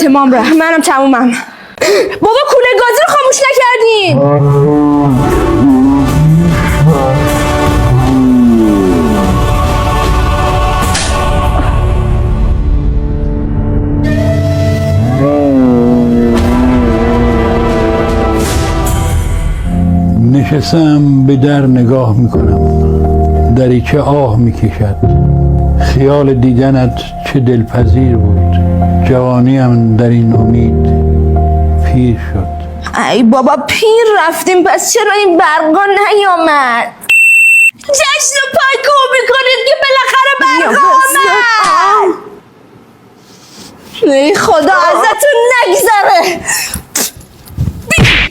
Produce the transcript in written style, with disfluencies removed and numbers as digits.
تمام رفت. منم تمومم. بابا کوله گازی رو خاموش نکردین. نشستم به در نگاه میکنم، دریچه آه میکشد. خیال دیدنت چه دلپذیر بود. جوانیم در این امید پیر شد. ای بابا پیر رفتیم، پس چرا این برقا نیامد؟ جشن پایکو میکنید که بالاخره برقا آمد. ای خدا ازتون نگذره.